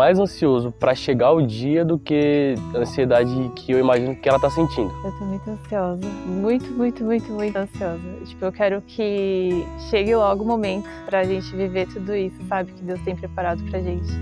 mais ansioso pra chegar o dia do que a ansiedade que eu imagino que ela tá sentindo. Eu tô muito ansiosa. Muito, muito, muito, muito ansiosa. Tipo, eu quero que chegue logo o momento pra gente viver tudo isso, sabe? Que Deus tem preparado pra gente.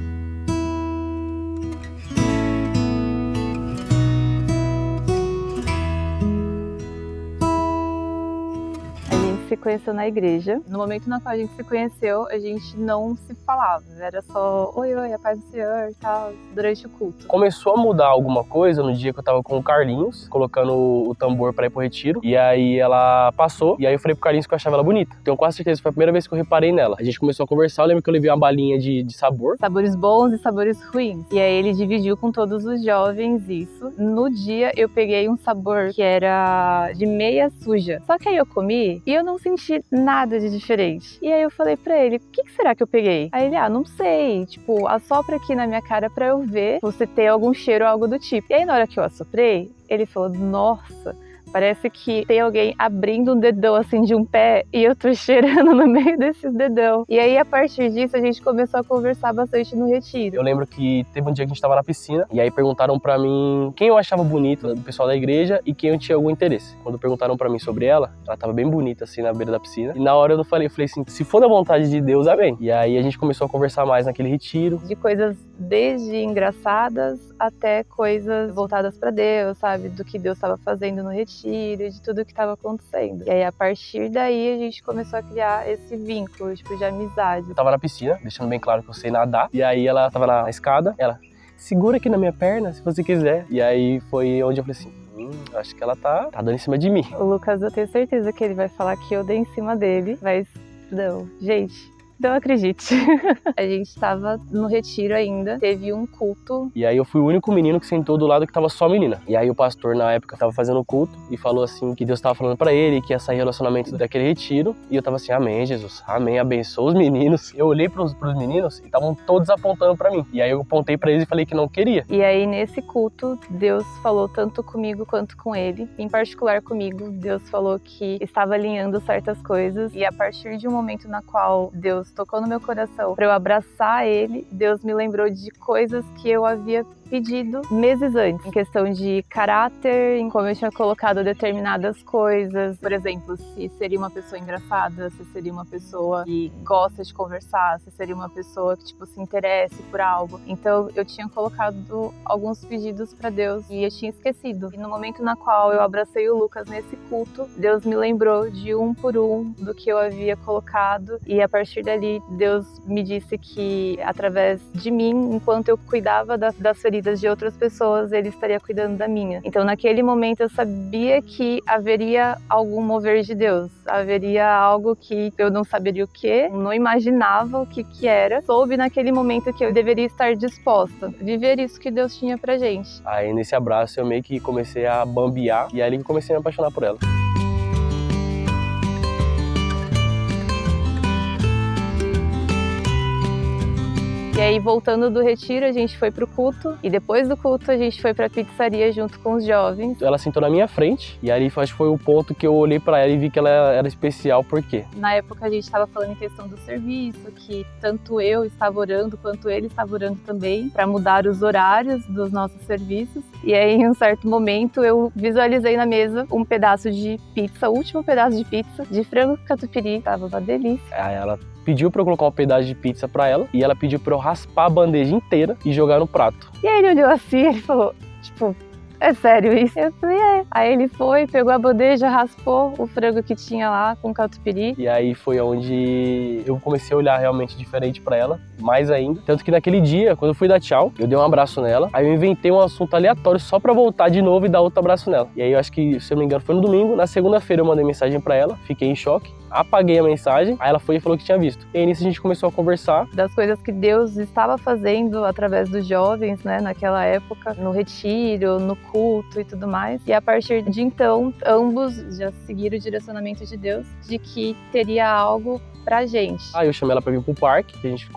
Se conheceu na igreja. No momento na qual a gente se conheceu, a gente não se falava. Era só oi, oi, a paz do Senhor e tal, durante o culto. Começou a mudar alguma coisa no dia que eu tava com o Carlinhos, colocando o tambor pra ir pro retiro. E aí ela passou, e aí eu falei pro Carlinhos que eu achava ela bonita. Tenho quase certeza que foi a primeira vez que eu reparei nela. A gente começou a conversar, eu lembro que eu levei uma balinha de sabor. Sabores bons e sabores ruins. E aí ele dividiu com todos os jovens isso. No dia eu peguei um sabor que era de meia suja. Só que aí eu comi e eu não senti nada de diferente. E aí eu falei pra ele, o que será que eu peguei? Aí ele, não sei, tipo, assopra aqui na minha cara pra eu ver se você tem algum cheiro ou algo do tipo. E aí na hora que eu assoprei, ele falou, nossa, parece que tem alguém abrindo um dedão assim de um pé e eu tô cheirando no meio desses dedão. E aí a partir disso a gente começou a conversar bastante no retiro. Eu lembro que teve um dia que a gente tava na piscina e aí perguntaram pra mim quem eu achava bonito do pessoal da igreja e quem eu tinha algum interesse. Quando perguntaram pra mim sobre ela tava bem bonita assim na beira da piscina. E na hora eu falei assim, se for da vontade de Deus, amém. E aí a gente começou a conversar mais naquele retiro. De coisas desde engraçadas até coisas voltadas pra Deus, sabe? Do que Deus estava fazendo no retiro, de tudo que estava acontecendo. E aí, a partir daí, a gente começou a criar esse vínculo, tipo, de amizade. Eu tava na piscina, deixando bem claro que eu sei nadar. E aí, ela tava na escada, ela, segura aqui na minha perna, se você quiser. E aí, foi onde eu falei assim, acho que ela tá dando em cima de mim. O Lucas, eu tenho certeza que ele vai falar que eu dei em cima dele, mas não, gente... Não acredite. A gente tava no retiro ainda, teve um culto. E aí eu fui o único menino que sentou do lado que tava só menina. E aí o pastor na época tava fazendo o culto e falou assim que Deus tava falando pra ele que ia sair relacionamento daquele retiro. E eu tava assim, amém Jesus, amém, abençoa os meninos. Eu olhei pros meninos e estavam todos apontando pra mim. E aí eu apontei pra eles e falei que não queria. E aí nesse culto, Deus falou tanto comigo quanto com ele. Em particular comigo, Deus falou que estava alinhando certas coisas. E a partir de um momento na qual Deus tocou no meu coração para eu abraçar ele, Deus me lembrou de coisas que eu havia pedido meses antes, em questão de caráter, em como eu tinha colocado determinadas coisas, por exemplo, se seria uma pessoa engraçada, se seria uma pessoa que gosta de conversar, se seria uma pessoa que tipo se interesse por algo. Então eu tinha colocado alguns pedidos para Deus e eu tinha esquecido. E no momento na qual eu abracei o Lucas nesse culto, Deus me lembrou de um por um do que eu havia colocado e a partir dali Deus me disse que através de mim, enquanto eu cuidava das feridas de outras pessoas, ele estaria cuidando da minha. Então naquele momento eu sabia que haveria algum mover de Deus, haveria algo que eu não saberia o que, não imaginava o que era, soube naquele momento que eu deveria estar disposta a viver isso que Deus tinha pra gente. Aí nesse abraço eu meio que comecei a bambear e aí ali que comecei a me apaixonar por ela. E aí, voltando do retiro, a gente foi pro culto. E depois do culto, a gente foi pra pizzaria junto com os jovens. Ela sentou na minha frente. E ali acho que foi o ponto que eu olhei pra ela e vi que ela era especial. Por quê? Na época, a gente estava falando em questão do serviço, que tanto eu estava orando, quanto ele estava orando também, pra mudar os horários dos nossos serviços. E aí, em um certo momento, eu visualizei na mesa um pedaço de pizza, o último pedaço de pizza, de frango catupiry. Tava uma delícia. Aí ela pediu pra eu colocar um pedaço de pizza pra ela e ela pediu pra eu raspar a bandeja inteira e jogar no prato. E aí ele olhou assim e ele falou, tipo, é sério isso? Eu falei, é. Aí ele foi, pegou a bandeja, raspou o frango que tinha lá com catupiry. E aí foi onde eu comecei a olhar realmente diferente pra ela, mais ainda. Tanto que naquele dia, quando eu fui dar tchau, eu dei um abraço nela, aí eu inventei um assunto aleatório só pra voltar de novo e dar outro abraço nela. E aí eu acho que, se eu não me engano, foi no domingo. Na segunda-feira eu mandei mensagem pra ela, fiquei em choque. Apaguei a mensagem, aí ela foi e falou que tinha visto. E aí nisso a gente começou a conversar. Das coisas que Deus estava fazendo através dos jovens, né, naquela época, no retiro, no culto e tudo mais. E a partir de então, ambos já seguiram o direcionamento de Deus, de que teria algo pra gente. Aí eu chamei ela pra vir pro parque, que a gente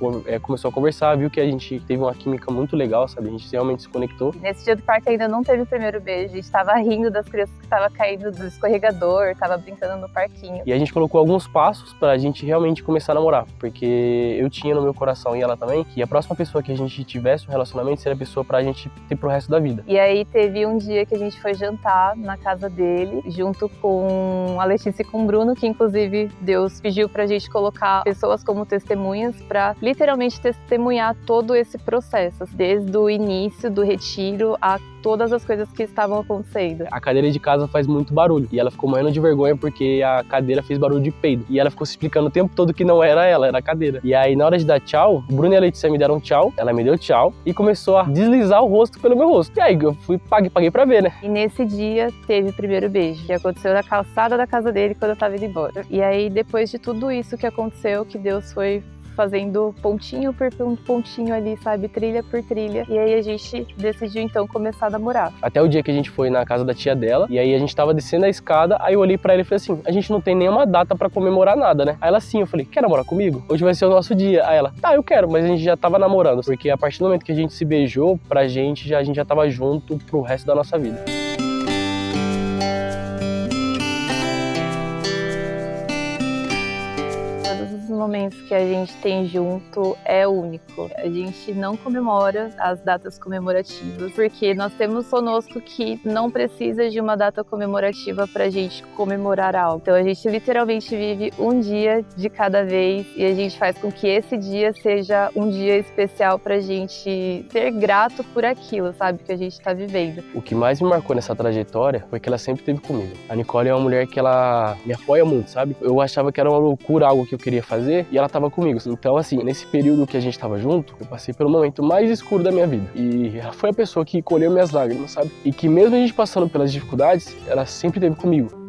começou a conversar, viu que a gente teve uma química muito legal, sabe? A gente realmente se conectou. Nesse dia do parque ainda não teve o primeiro beijo, a gente tava rindo das crianças que estavam caindo do escorregador, tava brincando no parquinho. E a gente colocou alguns passos pra gente realmente começar a namorar, porque eu tinha no meu coração, e ela também, que a próxima pessoa que a gente tivesse um relacionamento seria a pessoa pra gente ter pro resto da vida. E aí teve um dia que a gente foi jantar na casa dele, junto com a Letícia e com o Bruno, que inclusive Deus pediu pra gente colocar pessoas como testemunhas pra literalmente testemunhar todo esse processo, desde o início do retiro a todas as coisas que estavam acontecendo. A cadeira de casa faz muito barulho, e ela ficou morrendo de vergonha porque a cadeira fez barulho de peido. E ela ficou se explicando o tempo todo que não era ela, era a cadeira. E aí, na hora de dar tchau, o Bruno e a Letícia me deram tchau, ela me deu tchau, e começou a deslizar o rosto pelo meu rosto. E aí, eu paguei pra ver, né? E nesse dia, teve o primeiro beijo, que aconteceu na calçada da casa dele quando eu tava indo embora. E aí, depois de tudo isso que aconteceu, que Deus foi fazendo pontinho por pontinho ali, sabe? Trilha por trilha. E aí a gente decidiu então começar a namorar. Até o dia que a gente foi na casa da tia dela, e aí a gente tava descendo a escada, aí eu olhei pra ela e falei assim, a gente não tem nenhuma data pra comemorar nada, né? Aí ela sim, eu falei, quer namorar comigo? Hoje vai ser o nosso dia. Aí ela, tá, eu quero, mas a gente já tava namorando, porque a partir do momento que a gente se beijou, pra gente, a gente já tava junto pro resto da nossa vida. Os momentos que a gente tem junto é único. A gente não comemora as datas comemorativas, porque nós temos conosco que não precisa de uma data comemorativa pra gente comemorar algo. Então a gente literalmente vive um dia de cada vez e a gente faz com que esse dia seja um dia especial pra gente ser grato por aquilo, sabe, que a gente tá vivendo. O que mais me marcou nessa trajetória foi que ela sempre esteve comigo. A Nicole é uma mulher que ela me apoia muito, sabe? Eu achava que era uma loucura algo que eu queria fazer e ela tava comigo. Então, assim, nesse período que a gente tava junto, eu passei pelo momento mais escuro da minha vida. E ela foi a pessoa que colheu minhas lágrimas, sabe? E que mesmo a gente passando pelas dificuldades, ela sempre esteve comigo.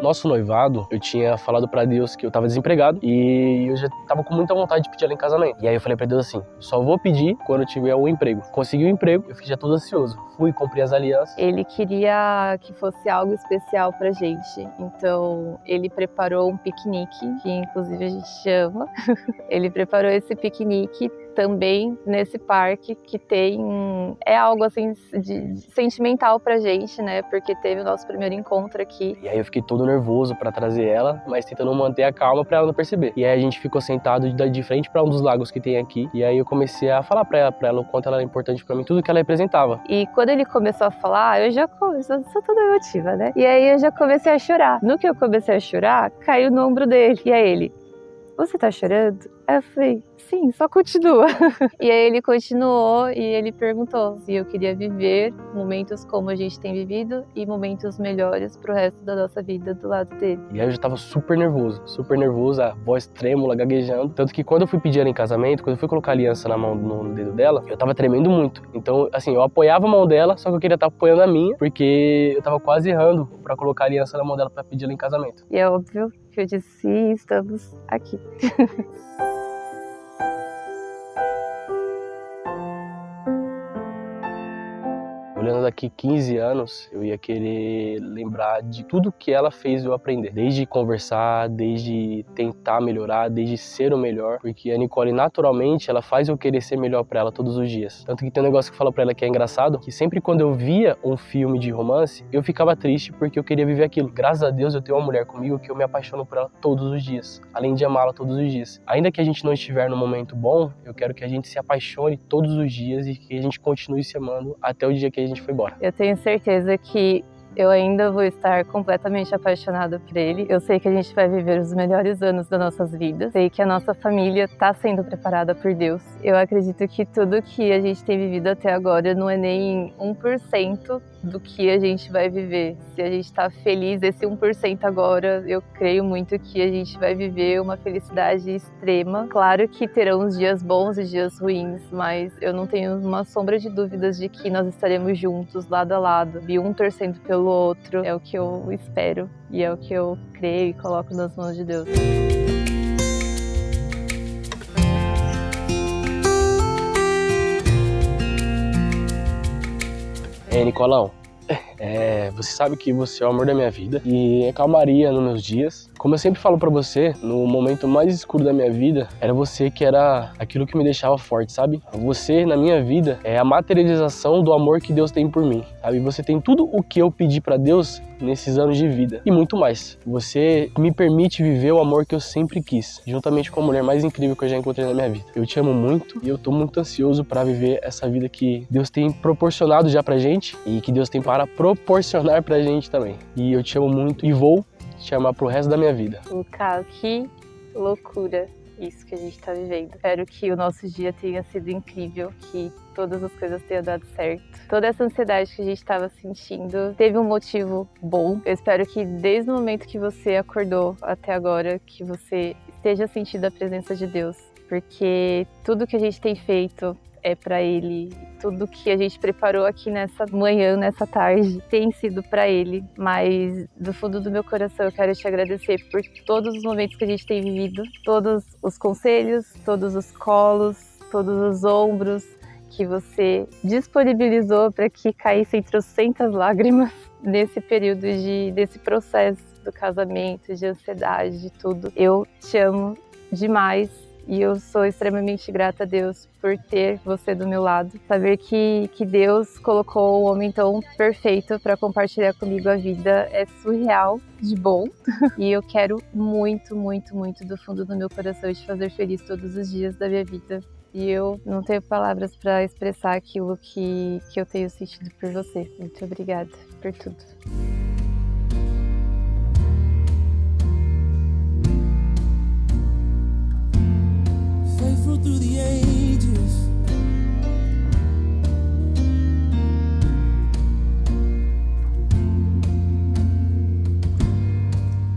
Nosso noivado, eu tinha falado pra Deus que eu tava desempregado e eu já tava com muita vontade de pedir ela em casamento. E aí eu falei pra Deus assim, só vou pedir quando eu tiver um emprego. Consegui o emprego, eu fiquei já todo ansioso. Fui, comprei as alianças. Ele queria que fosse algo especial pra gente, então ele preparou um piquenique, que inclusive a gente chama. Ele preparou esse piquenique também nesse parque que é algo assim de sentimental pra gente, né? Porque teve o nosso primeiro encontro aqui. E aí eu fiquei todo nervoso pra trazer ela, mas tentando manter a calma pra ela não perceber. E aí a gente ficou sentado de frente pra um dos lagos que tem aqui. E aí eu comecei a falar pra ela o quanto ela era importante pra mim, tudo que ela representava. E quando ele começou a falar, eu sou toda emotiva, né? E aí eu já comecei a chorar. No que eu comecei a chorar, caiu no ombro dele. E aí ele, você tá chorando? Aí eu falei, sim, só continua. E aí ele continuou e ele perguntou se eu queria viver momentos como a gente tem vivido e momentos melhores pro resto da nossa vida do lado dele. E aí eu já tava super nervoso, a voz trêmula, gaguejando. Tanto que quando eu fui pedir ela em casamento, quando eu fui colocar a aliança na mão, no dedo dela, eu tava tremendo muito. Então, assim, eu apoiava a mão dela, só que eu queria estar apoiando a minha, porque eu tava quase errando pra colocar a aliança na mão dela pra pedir ela em casamento. E é óbvio que eu disse, sim, estamos aqui. Olhando daqui 15 anos, eu ia querer lembrar de tudo que ela fez eu aprender. Desde conversar, desde tentar melhorar, desde ser o melhor. Porque a Nicole, naturalmente, ela faz eu querer ser melhor pra ela todos os dias. Tanto que tem um negócio que eu falo pra ela que é engraçado, que sempre quando eu via um filme de romance, eu ficava triste porque eu queria viver aquilo. Graças a Deus eu tenho uma mulher comigo que eu me apaixono por ela todos os dias. Além de amá-la todos os dias. Ainda que a gente não estiver num momento bom, eu quero que a gente se apaixone todos os dias e que a gente continue se amando até o dia que a gente foi embora. Eu tenho certeza que eu ainda vou estar completamente apaixonada por ele. Eu sei que a gente vai viver os melhores anos das nossas vidas. Sei que a nossa família está sendo preparada por Deus. Eu acredito que tudo que a gente tem vivido até agora não é nem 1% do que a gente vai viver. Se a gente está feliz, esse 1% agora, eu creio muito que a gente vai viver uma felicidade extrema. Claro que terão os dias bons e dias ruins, mas eu não tenho uma sombra de dúvidas de que nós estaremos juntos, lado a lado, e um torcendo pelo outro. É o que eu espero e é o que eu creio e coloco nas mãos de Deus. Nicolão, Você sabe que você é o amor da minha vida e é calmaria nos meus dias. Como eu sempre falo pra você, no momento mais escuro da minha vida, era você que era aquilo que me deixava forte, sabe? Você, na minha vida, é a materialização do amor que Deus tem por mim, sabe? Você tem tudo o que eu pedi pra Deus nesses anos de vida e muito mais. Você me permite viver o amor que eu sempre quis, juntamente com a mulher mais incrível que eu já encontrei na minha vida. Eu te amo muito e eu tô muito ansioso pra viver essa vida que Deus tem proporcionado já pra gente e que Deus tem para proporcionar pra gente também. E eu te amo muito e vou te amar pro resto da minha vida. Lucas, que loucura isso que a gente tá vivendo. Espero que o nosso dia tenha sido incrível, que todas as coisas tenham dado certo. Toda essa ansiedade que a gente estava sentindo teve um motivo bom. Eu espero que desde o momento que você acordou até agora, que você esteja sentindo a presença de Deus, porque tudo que a gente tem feito é para Ele. Tudo que a gente preparou aqui nessa manhã, nessa tarde, tem sido para Ele. Mas do fundo do meu coração eu quero te agradecer por todos os momentos que a gente tem vivido, todos os conselhos, todos os colos, todos os ombros que você disponibilizou para que caíssem trocentas lágrimas nesse período desse processo do casamento, de ansiedade, de tudo. Eu te amo demais. E eu sou extremamente grata a Deus por ter você do meu lado. Saber que Deus colocou um homem tão perfeito para compartilhar comigo a vida é surreal de bom. E eu quero muito, muito, muito do fundo do meu coração te fazer feliz todos os dias da minha vida. E eu não tenho palavras para expressar aquilo que eu tenho sentido por você. Muito obrigada por tudo. Faithful through the ages,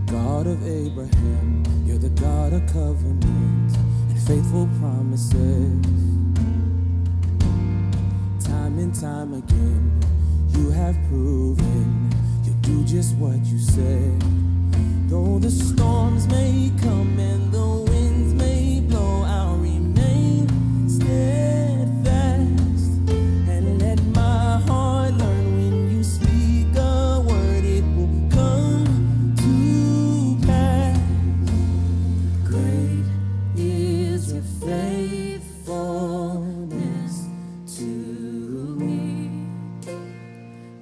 God of Abraham, you're the God of covenant and faithful promises. Time and time again, you have proven you do just what you said. Though the storms may come and the winds may blow, I'll remain steadfast and let my heart learn when you speak a word, it will come to pass. Great is your faithfulness to me.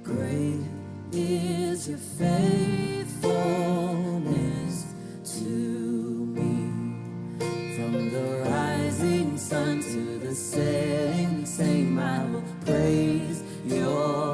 Great is your faithfulness to me. From the rising sun to the setting, same I will praise your